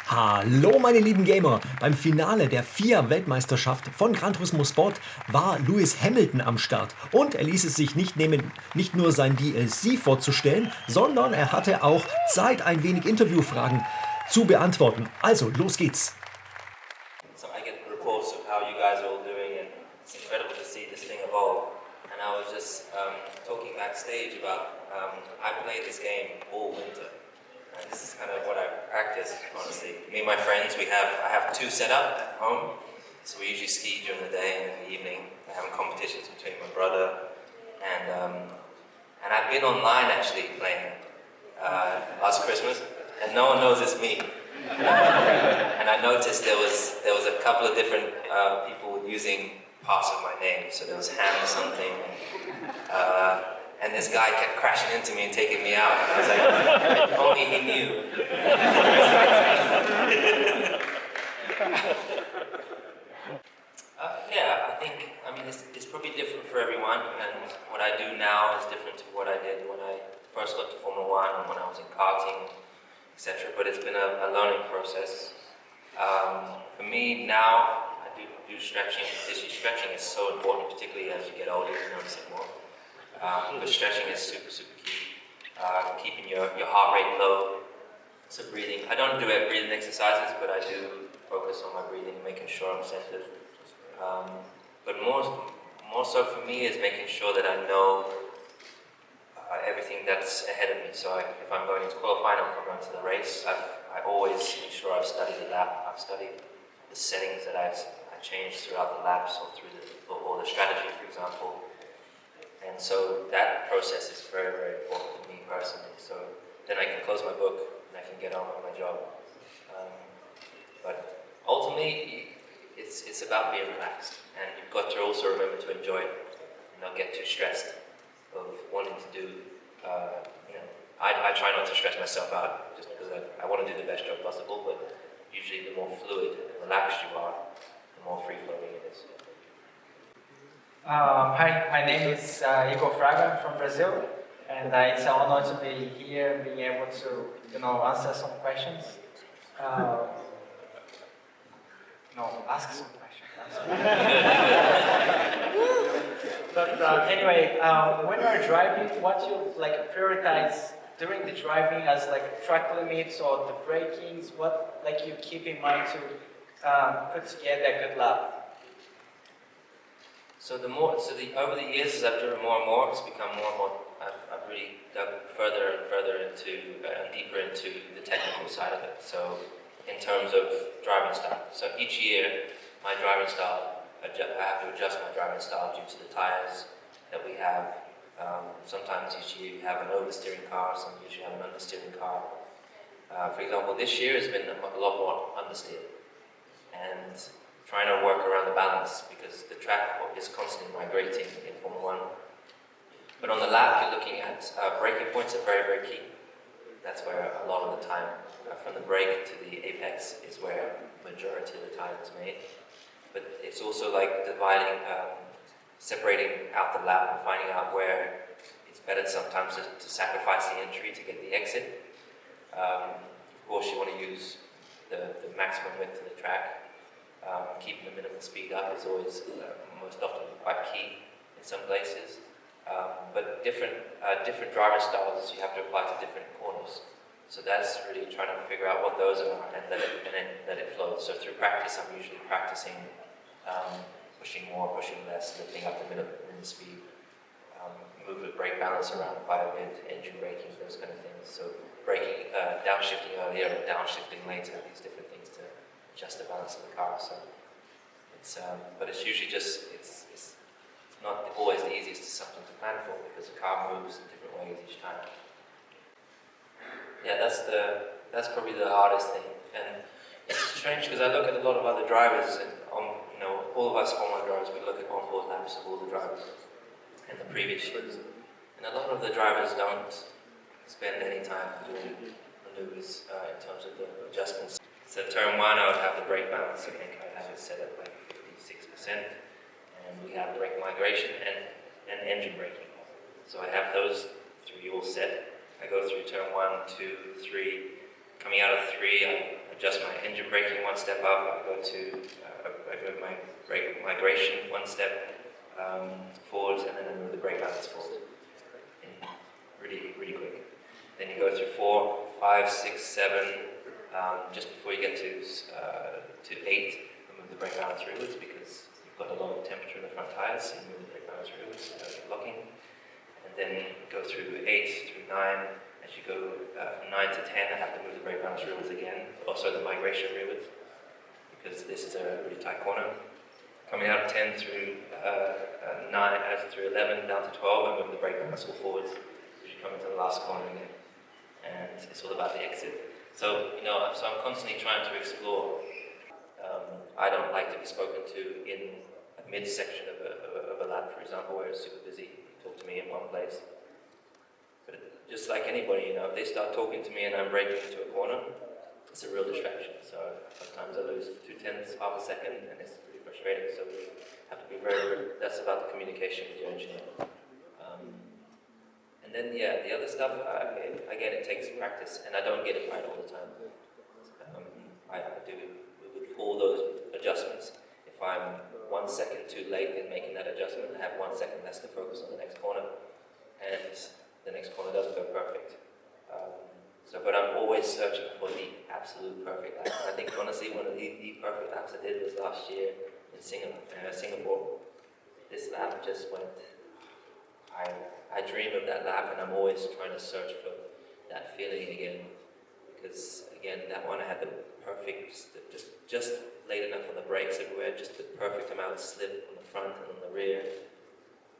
Hallo meine lieben Gamer! Beim Finale der FIA Weltmeisterschaft von Gran Turismo Sport war Lewis Hamilton am Start und er ließ es sich nicht nehmen, nicht nur sein DLC vorzustellen, sondern er hatte auch Zeit, ein wenig Interviewfragen zu beantworten. Also, los geht's! So I get reports of how you guys are all doing, and it's incredible to see this thing evolve. And I was just talking backstage about I played this game all winter. And this is kind of what I practice, honestly. Me and my friends, I have two set up at home. So we usually ski during the day and in the evening. We're having competitions between my brother and I've been online actually playing last Christmas, and no one knows it's me. And I noticed there was a couple of different people using parts of my name. So there was Ham something, and this guy kept crashing into me and taking me out. And I was like, if only he knew. I mean, it's probably different for everyone, and what I do now is different to what I did when I first got to Formula 1 and when I was in karting, etc. But it's been a learning process. For me now, I do stretching. Stretching is so important, particularly as you get older, you notice it more. But stretching is super, super key. Keeping your heart rate low. So breathing. I don't do breathing exercises, but I do focus on my breathing, making sure I'm centered. But more so for me is making sure that I know everything that's ahead of me. So if I'm going into qualifying or if I'm going to the race, I always make sure I've studied the lap. I've studied the settings that I changed throughout the laps or through or the strategy, for example. And so that process is very, very important for me personally. So then I can close my book and I can get on with my job. But ultimately, it's about being relaxed, and you've got to also remember to enjoy it and not get too stressed of wanting to do. I try not to stress myself out just because I want to do the best job possible. But usually, the more fluid and relaxed you are, the more free-flowing it is. Hi, my name is Igor Fraga. I'm from Brazil, and it's an honor to be here, being able to, answer some questions. Ask some questions. But anyway, when you're driving, what you prioritize during the driving as track limits or the brakings? What you keep in mind to put together a good lap? So over the years, as I've driven more and more, it's become more and more. I've really dug further and further into and deeper into the technical side of it. So in terms of driving style, so each year my driving style, I have to adjust my driving style due to the tires that we have. Sometimes each year you have an oversteering car, some years you have an understeering car. For example, this year has been a lot more understeer, and trying to work around the balance because the track is constantly migrating in Formula 1. But on the lap, you're looking at braking points are very, very key. That's where a lot of the time, from the brake to the apex, is where the majority of the time is made. But it's also dividing, separating out the lap and finding out where it's better sometimes to sacrifice the entry to get the exit. Of course, you want to use the maximum width of the track. Keeping the minimum speed up is always most often quite key in some places. But different driving styles you have to apply to different corners. So that's really trying to figure out what those are and then let it flow. So through practice, I'm usually practicing pushing more, pushing less, lifting up the minimum speed, move the brake balance around quite a bit, engine braking, those kind of things. So braking, downshifting earlier or downshifting later, these different things to adjust the balance of the car. So but it's usually just it's not always the easiest to something to plan for because the car moves in different ways each time. Yeah, that's probably the hardest thing, and it's strange because I look at a lot of other drivers, and all of us Formula drivers, we look at onboard laps of all the drivers in the previous years, and a lot of the drivers don't spend any time doing maneuvers in terms of the adjustments. So turn 1, I would have the brake balance. I think I have it set at 56%, and we have brake migration and engine braking. So I have those 3 you're all set. I go through turn 1, 2, 3. Coming out of 3, I adjust my engine braking 1 step up. I go my brake migration 1 step forwards, and then I move the brake balance forward. Really quick. Then you go through 4, 5, 6, 7. Just before you get to 8, I move the brake balance rearwards because you've got a lot of temperature in the front tires, so you move the brake balance rearwards, locking. And then go through 8 through 9. As you go from 9 to 10, I have to move the brake balance rearwards again, also the migration rearwards, because this is a really tight corner. Coming out of 10 through 9, through 11, down to 12, I move the brake balance all forwards as you come into the last corner again. And it's all about the exit. So, so I'm constantly trying to explore. I don't like to be spoken to in a mid-section of a lap, for example, where it's super busy. Talk to me in one place. But just like anybody, if they start talking to me and I'm braking into a corner, it's a real distraction. So sometimes I lose 0.2, half a second, and it's pretty frustrating. So we have to be that's about the communication with your engineer. And then, the other stuff, again, it takes practice, and I don't get it right all the time. I do with all those adjustments. If I'm 1 second too late in making that adjustment, I have 1 second less to focus on the next corner, and the next corner doesn't go perfect. But I'm always searching for the absolute perfect lap. I think, honestly, one of the perfect laps I did was last year in Singapore. This lap just went... I dream of that lap, and I'm always trying to search for that feeling again. Because, again, that one I had the perfect, just late enough on the brakes everywhere, just the perfect amount of slip on the front and on the rear.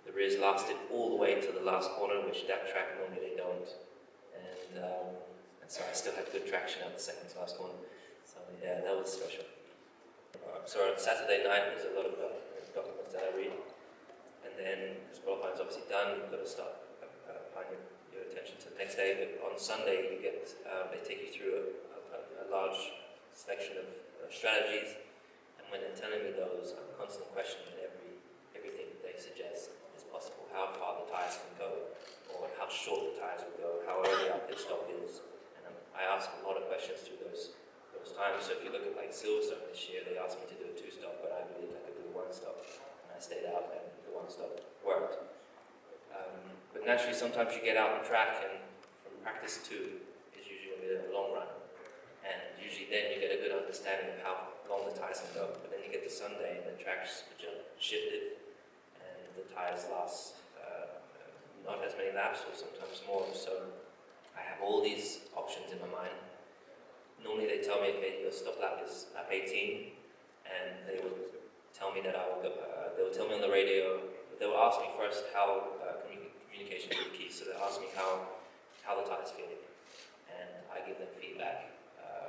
The rears lasted all the way to the last corner, which that track normally they don't. And so I still had good traction at the second to last corner. So yeah, that was special. So on Saturday night, there's a lot of documents that I read. And then, because qualifying is obviously done, you've got to start applying your attention to the next day. But on Sunday, you get they take you through a large selection of strategies. And when they're telling me those, I'm constantly questioning everything that they suggest is possible. How far the tyres can go, or how short the tyres will go, how early our pit stop is. And I ask a lot of questions through those times. So if you look at like Silverstone this year, they asked me to do a 2-stop, but I believe I could do a 1-stop. I stayed out and the 1-stop worked. But naturally, sometimes you get out on track, and from practice 2 is usually a bit of a long run. And usually then you get a good understanding of how long the tyres can go. But then you get to Sunday and the track's shifted and the tyres last not as many laps or sometimes more. So I have all these options in my mind. Normally they tell me, okay, your stop lap is lap 18, and they will tell me that I will go, they will tell me on the radio, they will ask me first how communication is key, so they'll ask me how the tyre's feeling, and I give them feedback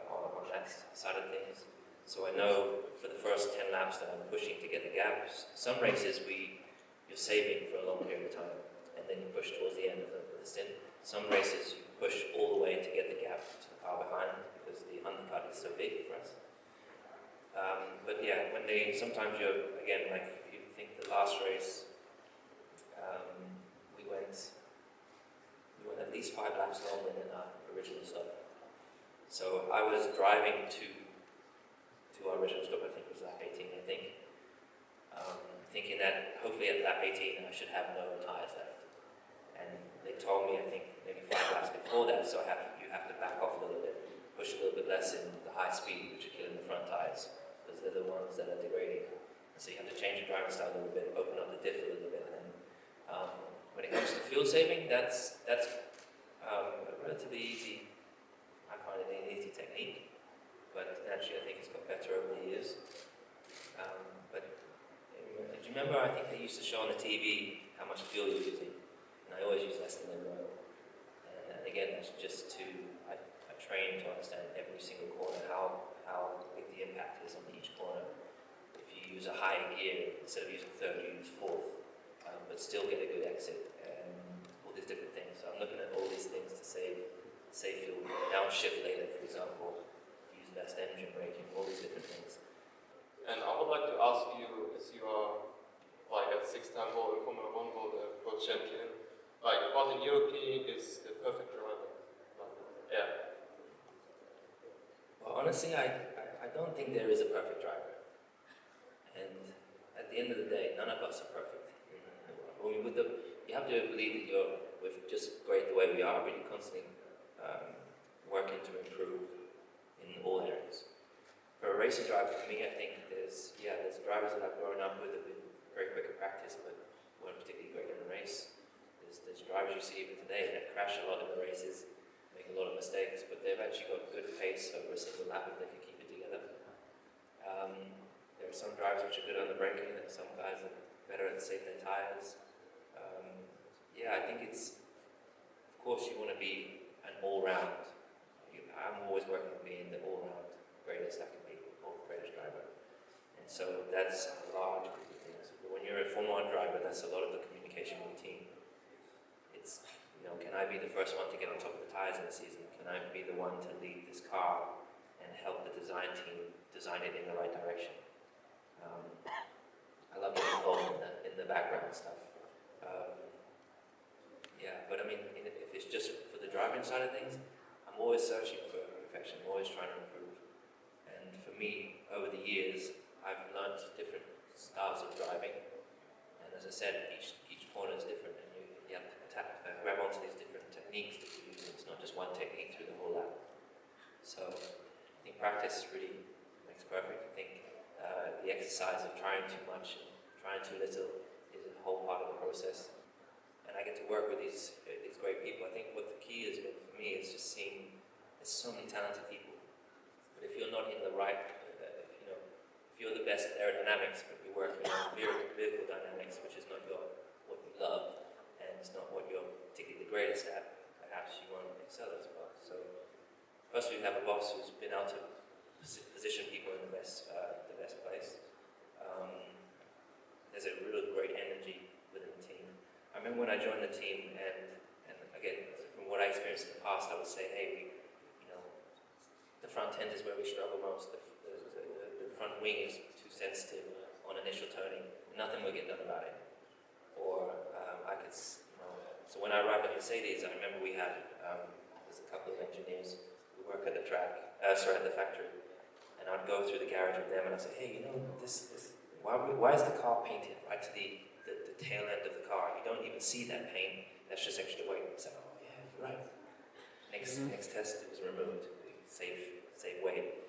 on that side of things. So I know for the first 10 laps that I'm pushing to get the gaps. Some races you're saving for a long period of time, and then you push towards the end of the stint. Some races you push all the way to get the gap to the car behind, because the undercut is so big for us. But yeah, sometimes you're, again, like if you think the last race, we went at least 5 laps longer than our original stop. So I was driving to our original stop, I think it was lap 18, thinking that hopefully at lap 18 I should have no tyres left. And they told me, I think, maybe 5 laps before that, so you have to back off a little bit, push a little bit less in the high speed, which are killing the front tyres, because they're the ones that are degrading. And so you have to change your driving style a little bit, open up the diff a little bit. And when it comes to fuel saving, that's relatively easy. I find it an easy technique, but actually I think it's got better over the years. But do you remember, I think they used to show on the TV how much fuel you're using, and I always use less than everyone. And again, that's just I train to understand every single corner how big the impact is on each corner. If you use a high gear, instead of using third, you use fourth, but still get a good exit, and all these different things. So I'm looking at all these things to save fuel. Downshift later, for example, use less engine braking, all these different things. And I would like to ask you, as you are like a 6-time Formula 1 world champion, like what in your opinion is honestly, I don't think there is a perfect driver. And at the end of the day, none of us are perfect. I mean, you have to believe that we're just great the way we are, really constantly working to improve in all areas. For a racing driver, for me, I think there's drivers that I've grown up with have been very quick at practice, but weren't particularly great in the race. There's drivers you see even today that crash a lot in the races, make a lot of mistakes, but they've actually got good pace over a single lap if they can keep it together. There are some drivers which are good on the braking, and some guys are better at saving their tyres. I think it's, of course, you want to be an all-round. I'm always working on being the all-round greatest I can be, or greatest driver. And so that's a large group of things. But when you're a Formel 1 driver, that's a lot of the communication with the team. It's, can I be the first one to get on top of the tyres in the season? Can I be the one to lead this car and help the design team design it in the right direction? I love getting involved in the background stuff. But I mean, if it's just for the driving side of things, I'm always searching for perfection, I'm always trying to improve. And for me, over the years, I've learned different styles of driving. And as I said, each corner is different, and you have to grab onto these different techniques that you use. It's not just one technique through the whole lap. So I think practice really makes perfect. I think the exercise of trying too much and trying too little is a whole part of the process. And I get to work with these great people. I think what the key has been for me is just seeing there's so many talented people. But if you're not in the right, if you're the best at aerodynamics, but you're working on vehicle dynamics, which is not what you love, and it's not what you're particularly the greatest at, perhaps you won't excel as well. So first we have a boss who's been able to position people in the best place. There's a real great energy within the team. I remember when I joined the team, and again, from what I experienced in the past, I would say, hey, the front end is where we struggle most. The front wing is too sensitive on initial turning. Nothing will get done about it. Or so when I arrived at Mercedes, I remember we had there's a couple of engineers who work at the at the factory, and I'd go through the garage with them, and I'd say, hey, this why is the car painted right to the tail end of the car? You don't even see that paint. That's just extra weight. I said, oh yeah, you're right. Next test, it was removed. Save weight.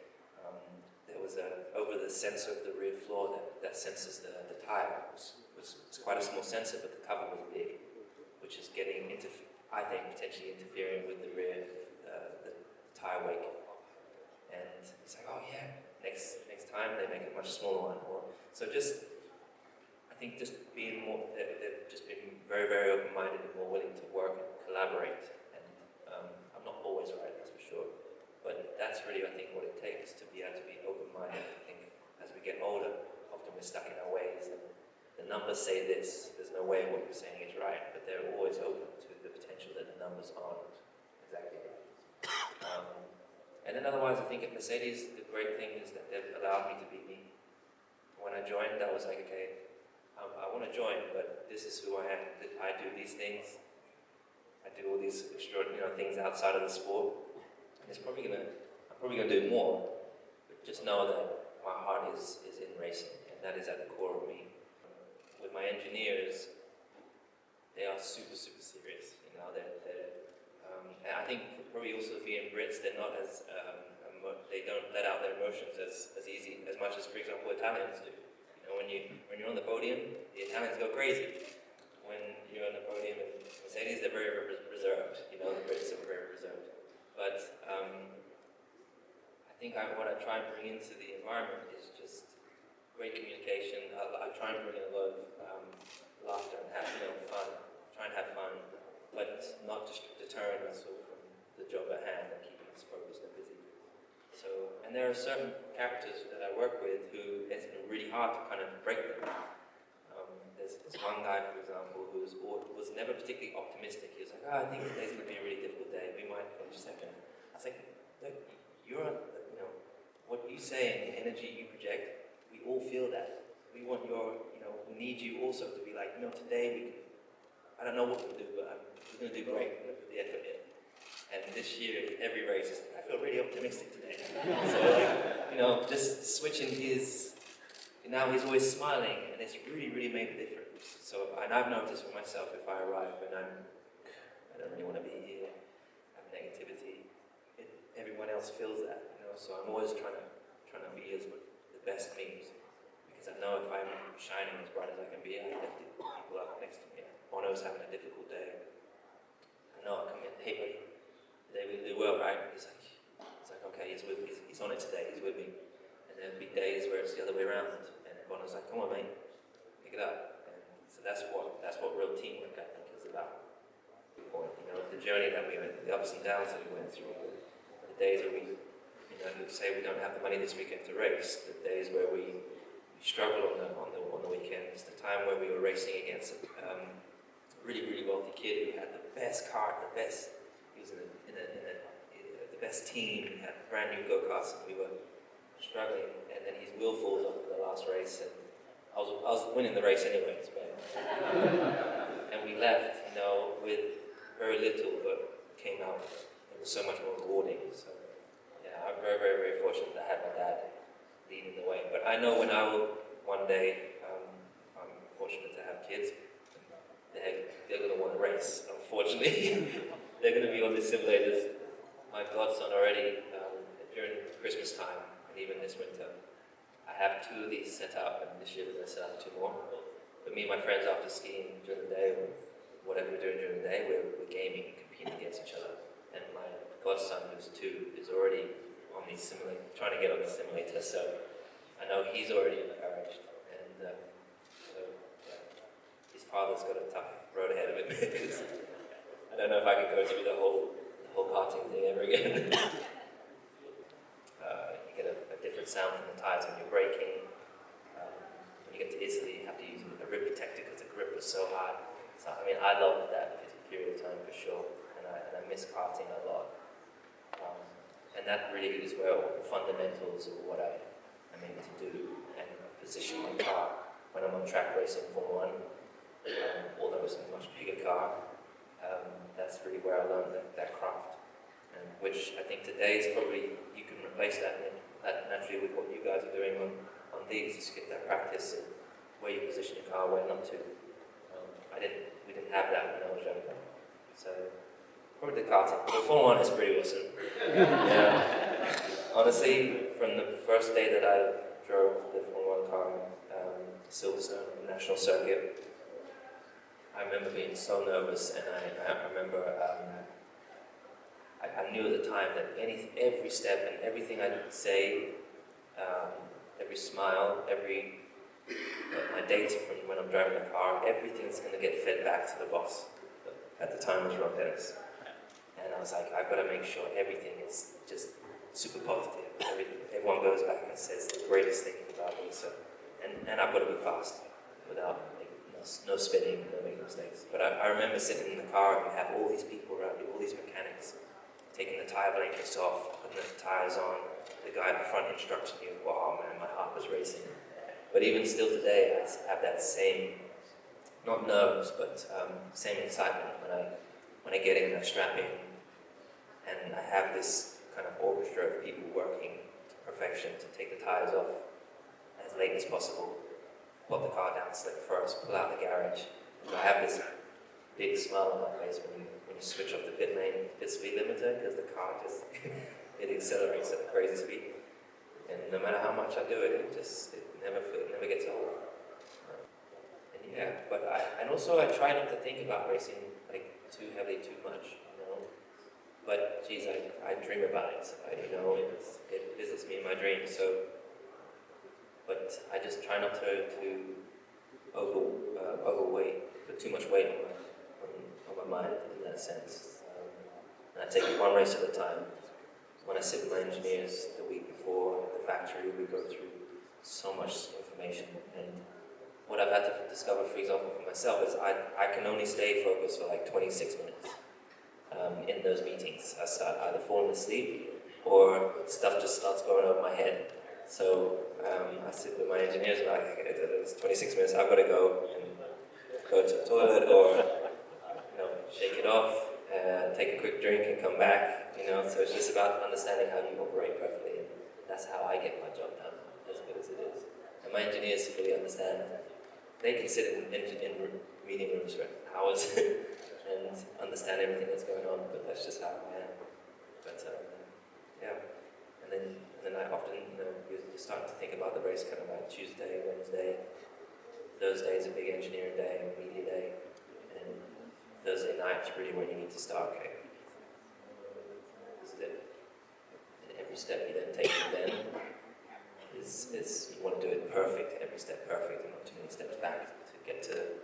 There was over the sensor of the rear floor that senses the tire. Was quite a small sensor, but the cover was big, which is getting I think potentially interfering with the rear the tire wake. And it's like, oh yeah, next time they make a much smaller one. I think just being more, they've just been very, very open-minded and more willing to work and collaborate. And I'm not always right, that's for sure. But that's really, I think, what it takes to be able to be open-minded. I think as we get older, often we're stuck in our ways. And the numbers say this, there's no way what you're saying is right, but they're always open to the potential that the numbers aren't exactly right. And then otherwise, I think at Mercedes, the great thing is that they've allowed me to be me. When I joined, I was like, okay, I want to join, but this is who I am. I do these things. I do all these extraordinary things outside of the sport. And I'm probably gonna do more. But just know that my heart is in racing, and that is at the core of me. With my engineers, they are super, super serious. And I think probably also being Brits, they're not as they don't let out their emotions as much as, for example, Italians do. When you're on the podium, the Italians go crazy. When you're on the podium in Mercedes, they're very reserved. The Brits are very reserved. But I think what I try and bring into the environment is just great communication. I try and bring in a lot of laughter and have fun. Try and have fun, but not just deterring us from the job at hand and keeping us focused and busy. And there are certain characters that I work with who it's been really hard to kind of break them. There's one guy, for example, who was never particularly optimistic. He was like, I think today's going to be a really difficult day. We might finish second. I was like, look, what you say and the energy you project, we all feel that. We want we need you also to be like, today I don't know what we'll do, but we're going to do great. We're going to put the effort in. And this year, every race, I feel really optimistic today. So, just switching his, now he's always smiling, and it's really, really made a difference. So, and I've noticed for myself, if I arrive and I don't really want to be here, have negativity, everyone else feels that, so I'm always trying to be as the best me, because I know if I'm shining as bright as I can be, I lift people up next to me. Bono's having a difficult day. I know I come in, hey buddy, today we do well, right? He's like, okay, he's on it today, he's with me. And there'll be days where it's the other way around, and Bono's like, come on mate, pick it up. And so that's what real teamwork I think is about. The journey that we went, the ups and downs that we went through, the days where we say we don't have the money this weekend to race, the days where we struggled on the weekends, the time where we were racing against a really, really wealthy kid who had the best kart, he was in the best team, he had brand new go-karts, and we were struggling, and then his wheel falls off in the last race, and I was winning the race anyways, but and we left, with very little, but came out, it was so much more rewarding, so yeah, I'm very, very, very fortunate that I had my dad leading the way. But I know when I will one day, if I'm fortunate to have kids, they're going to want to race, unfortunately. They're going to be on the simulators. My godson already, during Christmas time, and even this winter, I have 2 of these set up, and this year we're going to set up 2 more. But me and my friends, after skiing during the day, or whatever we're doing during the day, we're gaming and competing against each other. And my godson, who's 2, is already on these simulators, trying to get on the simulator, so I know he's already encouraged, and so yeah, his father's got a tough road ahead of him, because I don't know if I could go through the whole karting thing ever again. You get a different sound from the tires when you're braking. When you get to Italy, you have to use a rib protector because the grip was so hard. So I mean, I loved that period of time for sure, and I miss karting a lot. And that really is where all the fundamentals of what I mean to do and position my car when I'm on track racing Formel 1, although it's a much bigger car. That's really where I learned that craft, and which I think today is probably, you can replace that naturally with what you guys are doing on these, just get that practice and where you position your car, where not to. We didn't have that when I was younger, so probably the karting. The Formel 1 is pretty awesome. Yeah. Honestly, from the first day that I drove the Formula 1 car to Silverstone, the national circuit, I remember being so nervous, and I remember I knew at the time that every step and everything I'd say, every smile, my data from when I'm driving the car, everything's going to get fed back to the boss. At the time it was Rob Dennis. And I was like, I've got to make sure everything is just super positive. Everyone goes back and says the greatest thing about me. So, and I've got to be fast without no spinning, no making mistakes. But I remember sitting in the car and you have all these people around you, all these mechanics, taking the tire blankets off, putting the tires on, the guy at the front instructing you. Wow, man, my heart was racing. But even still today, I have that same, not nerves, but same excitement when I get in, I strap in, and I have this kind of orchestra of people working to perfection to take the tires off as late as possible, put the car down slick first, pull out the garage. And I have this big smile on my face when you switch off the pit lane, pit speed limiter, because the car just it accelerates at a crazy speed. And no matter how much I do it, it never gets old. And yeah, but I try not to think about racing like too heavily, too much, But geez, I dream about it. It visits me in my dreams. So, but I just try not to overweight, put too much weight on my mind in that sense. And I take it one race at a time. When I sit with my engineers the week before at the factory, we go through so much information. And what I've had to discover, for example, for myself, is I can only stay focused for like 26 minutes in those meetings. I start either falling asleep or stuff just starts going over my head. So I sit with my engineers and it's 26 minutes, I've got to go and go to the toilet or shake it off. take a quick drink and come back, you know, so it's just about understanding how you operate perfectly, and that's how I get my job done, as good as it is. And my engineers fully understand. They can sit in meeting rooms for hours and understand everything that's going on, but that's just how I am. But yeah, and then I often, you know, you're starting to think about the race kind of like Tuesday, Wednesday. Thursday is a big engineering day, media day, and Thursday night's really when you need to start, okay, this is it. And every step you then take from then is you want to do it perfect, every step perfect, and not too many steps back to get to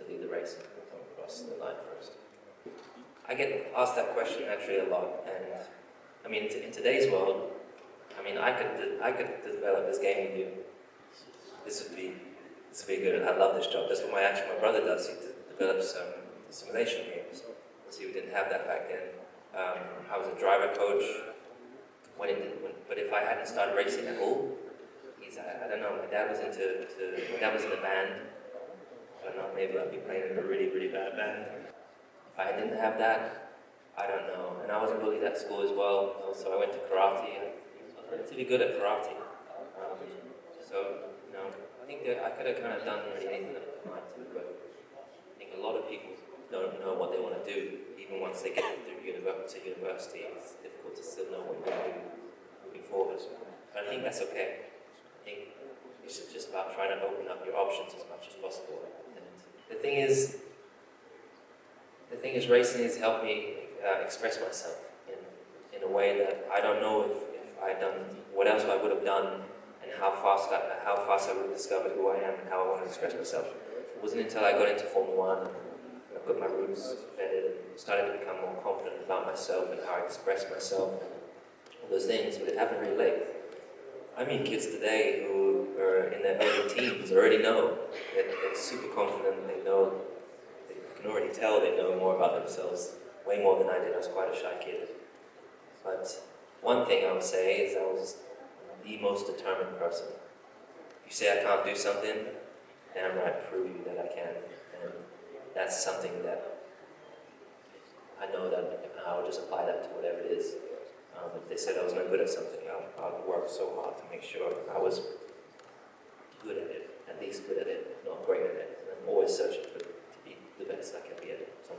lead the race and come across the line first. I get asked that question actually a lot, and I mean, in today's world, I mean, I could develop this game with you. This would be good. I love this job. That's what my brother does. He develops simulation games. So we didn't have that back then. I was a driver coach but if I hadn't started racing at all, I don't know. My dad was in a band. I don't know. Maybe I'd be playing in a really, really bad band. If I didn't have that, I don't know. And I was bullied at school as well. So I went to karate. I was relatively good at karate. So, you know, I think that I could have kind of done really anything that I wanted to, but I think a lot of people don't know what they want to do. Even once they get through university, it's difficult to still know what you want to do moving forward. But I think that's okay. I think it's just about trying to open up your options as much as possible. And the thing is, racing has helped me express myself in a way that I don't know if I'd done what else I would have done, and how fast I would have discovered who I am and how I want to express myself. It wasn't until I got into Formel 1 and I got my roots vetted and started to become more confident about myself and how I express myself and all those things, but it happened really late. I meet kids today who are in their early teens, already know that they're super confident, they know, they can already tell they know more about themselves, way more than I did. I was quite a shy kid. But one thing I would say is I was the most determined person. If you say I can't do something, damn right, prove you that I can. And that's something that I know that I would just apply that to whatever it is. If they said I was not good at something, I would work so hard to make sure I was good at it, at least good at it, not great at it. And I'm always searching to be the best I can be at it. So